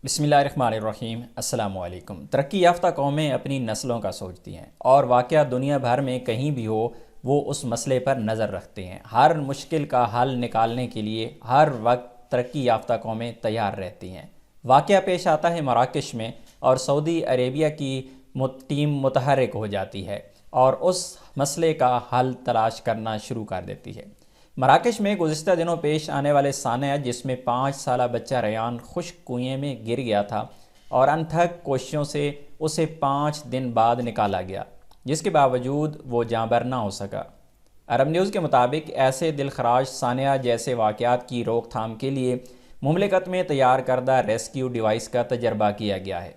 بسم اللہ الرحمن الرحیم۔ السلام علیکم۔ ترقی یافتہ قومیں اپنی نسلوں کا سوچتی ہیں اور واقعہ دنیا بھر میں کہیں بھی ہو وہ اس مسئلے پر نظر رکھتے ہیں۔ ہر مشکل کا حل نکالنے کے لیے ہر وقت ترقی یافتہ قومیں تیار رہتی ہیں۔ واقعہ پیش آتا ہے مراکش میں اور سعودی عربیہ کی ٹیم متحرک ہو جاتی ہے اور اس مسئلے کا حل تلاش کرنا شروع کر دیتی ہے۔ مراکش میں گزشتہ دنوں پیش آنے والے سانحہ جس میں 5 سالہ بچہ ریان خشک کنویں میں گر گیا تھا اور انتھک کوششوں سے اسے 5 دن بعد نکالا گیا، جس کے باوجود وہ جاں بحق نہ ہو سکا۔ عرب نیوز کے مطابق ایسے دلخراش سانحہ جیسے واقعات کی روک تھام کے لیے مملکت میں تیار کردہ ریسکیو ڈیوائس کا تجربہ کیا گیا ہے۔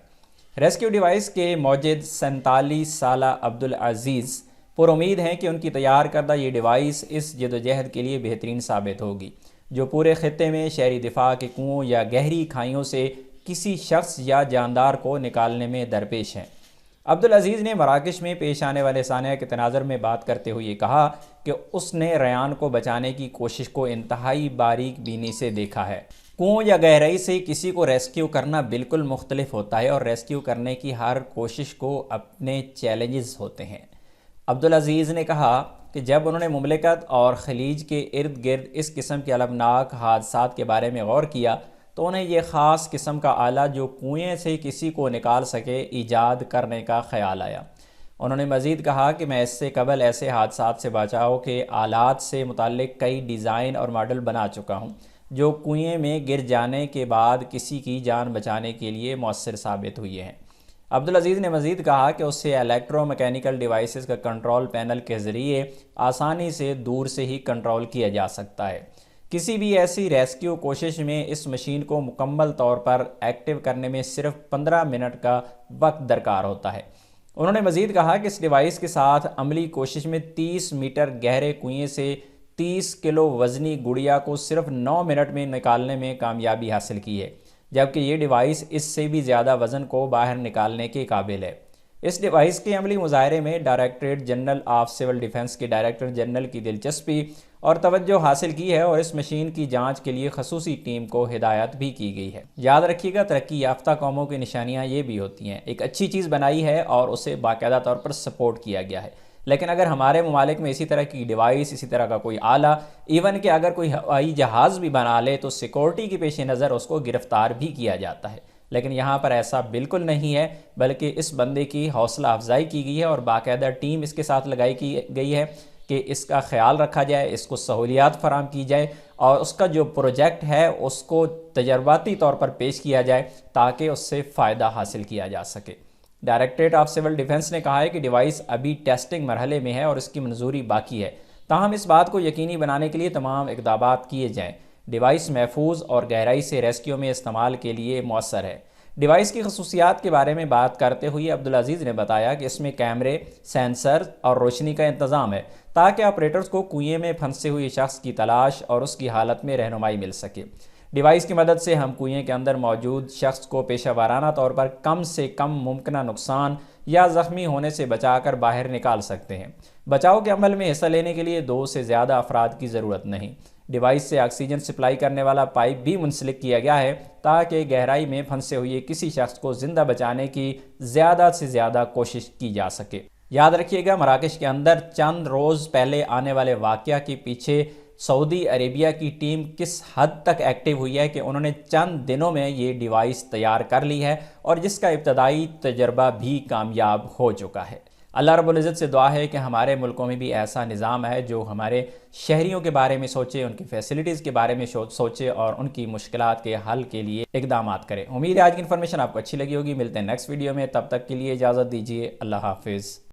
ریسکیو ڈیوائس کے موجد 47 سالہ عبدالعزیز پر امید ہیں کہ ان کی تیار کردہ یہ ڈیوائس اس جدوجہد کے لیے بہترین ثابت ہوگی جو پورے خطے میں شہری دفاع کے کنوؤں یا گہری کھائیوں سے کسی شخص یا جاندار کو نکالنے میں درپیش ہیں۔ عبدالعزیز نے مراکش میں پیش آنے والے سانحہ کے تناظر میں بات کرتے ہوئے کہا کہ اس نے ریان کو بچانے کی کوشش کو انتہائی باریک بینی سے دیکھا ہے۔ کنووں یا گہرائی سے کسی کو ریسکیو کرنا بالکل مختلف ہوتا ہے اور ریسکیو کرنے کی ہر کوشش کو اپنے چیلنجز ہوتے ہیں۔ عبدالعزیز نے کہا کہ جب انہوں نے مملکت اور خلیج کے ارد گرد اس قسم کے المناک حادثات کے بارے میں غور کیا تو انہیں یہ خاص قسم کا آلہ جو کنویں سے کسی کو نکال سکے ایجاد کرنے کا خیال آیا۔ انہوں نے مزید کہا کہ میں اس سے قبل ایسے حادثات سے بچاؤ کے آلات سے متعلق کئی ڈیزائن اور ماڈل بنا چکا ہوں جو کنویں میں گر جانے کے بعد کسی کی جان بچانے کے لیے مؤثر ثابت ہوئے ہیں۔ عبدالعزیز نے مزید کہا کہ اس سے الیکٹرو میکینیکل ڈیوائسز کا کنٹرول پینل کے ذریعے آسانی سے دور سے ہی کنٹرول کیا جا سکتا ہے۔ کسی بھی ایسی ریسکیو کوشش میں اس مشین کو مکمل طور پر ایکٹیو کرنے میں صرف 15 منٹ کا وقت درکار ہوتا ہے۔ انہوں نے مزید کہا کہ اس ڈیوائس کے ساتھ عملی کوشش میں 30 میٹر گہرے کنویں سے 30 کلو وزنی گڑیا کو صرف 9 منٹ میں نکالنے میں کامیابی حاصل کی ہے، جبکہ یہ ڈیوائس اس سے بھی زیادہ وزن کو باہر نکالنے کے قابل ہے۔ اس ڈیوائس کے عملی مظاہرے میں directorate general of civil defence کے ڈائریکٹر جنرل کی دلچسپی اور توجہ حاصل کی ہے اور اس مشین کی جانچ کے لیے خصوصی ٹیم کو ہدایت بھی کی گئی ہے۔ یاد رکھیے گا، ترقی یافتہ قوموں کی نشانیاں یہ بھی ہوتی ہیں، ایک اچھی چیز بنائی ہے اور اسے باقاعدہ طور پر سپورٹ کیا گیا ہے، لیکن اگر ہمارے ممالک میں اسی طرح کی ڈیوائس، اسی طرح کا کوئی آلہ، ایون کہ اگر کوئی ہوائی جہاز بھی بنا لے تو سیکورٹی کے پیش نظر اس کو گرفتار بھی کیا جاتا ہے، لیکن یہاں پر ایسا بالکل نہیں ہے، بلکہ اس بندے کی حوصلہ افزائی کی گئی ہے اور باقاعدہ ٹیم اس کے ساتھ لگائی کی گئی ہے کہ اس کا خیال رکھا جائے، اس کو سہولیات فراہم کی جائے اور اس کا جو پروجیکٹ ہے اس کو تجرباتی طور پر پیش کیا جائے تاکہ اس سے فائدہ حاصل کیا جا سکے۔ ڈائریکٹریٹ آف سول ڈیفنس نے کہا ہے کہ ڈیوائس ابھی ٹیسٹنگ مرحلے میں ہے اور اس کی منظوری باقی ہے، تاہم اس بات کو یقینی بنانے کے لیے تمام اقدامات کیے جائیں۔ ڈیوائس محفوظ اور گہرائی سے ریسکیو میں استعمال کے لیے مؤثر ہے۔ ڈیوائس کی خصوصیات کے بارے میں بات کرتے ہوئے عبدالعزیز نے بتایا کہ اس میں کیمرے، سینسر اور روشنی کا انتظام ہے تاکہ آپریٹرز کو کنویں میں پھنسے ہوئے شخص کی تلاش اور اس کی حالت میں رہنمائی مل سکے۔ ڈیوائس کی مدد سے ہم کنویں کے اندر موجود شخص کو پیشہ ورانہ طور پر کم سے کم ممکنہ نقصان یا زخمی ہونے سے بچا کر باہر نکال سکتے ہیں۔ بچاؤ کے عمل میں حصہ لینے کے لیے 2 سے زیادہ افراد کی ضرورت نہیں۔ ڈیوائس سے آکسیجن سپلائی کرنے والا پائپ بھی منسلک کیا گیا ہے تاکہ گہرائی میں پھنسے ہوئے کسی شخص کو زندہ بچانے کی زیادہ سے زیادہ کوشش کی جا سکے۔ یاد رکھیے گا، مراکش کے اندر چند روز پہلے آنے والے واقعہ کے پیچھے سعودی عربیہ کی ٹیم کس حد تک ایکٹیو ہوئی ہے کہ انہوں نے چند دنوں میں یہ ڈیوائس تیار کر لی ہے اور جس کا ابتدائی تجربہ بھی کامیاب ہو چکا ہے۔ اللہ رب العزت سے دعا ہے کہ ہمارے ملکوں میں بھی ایسا نظام ہے جو ہمارے شہریوں کے بارے میں سوچے، ان کی فیسلٹیز کے بارے میں سوچے اور ان کی مشکلات کے حل کے لیے اقدامات کرے۔ امید ہے آج کی انفارمیشن آپ کو اچھی لگی ہوگی۔ ملتے ہیں نیکسٹ ویڈیو میں، تب تک کے لیے اجازت دیجیے۔ اللہ حافظ۔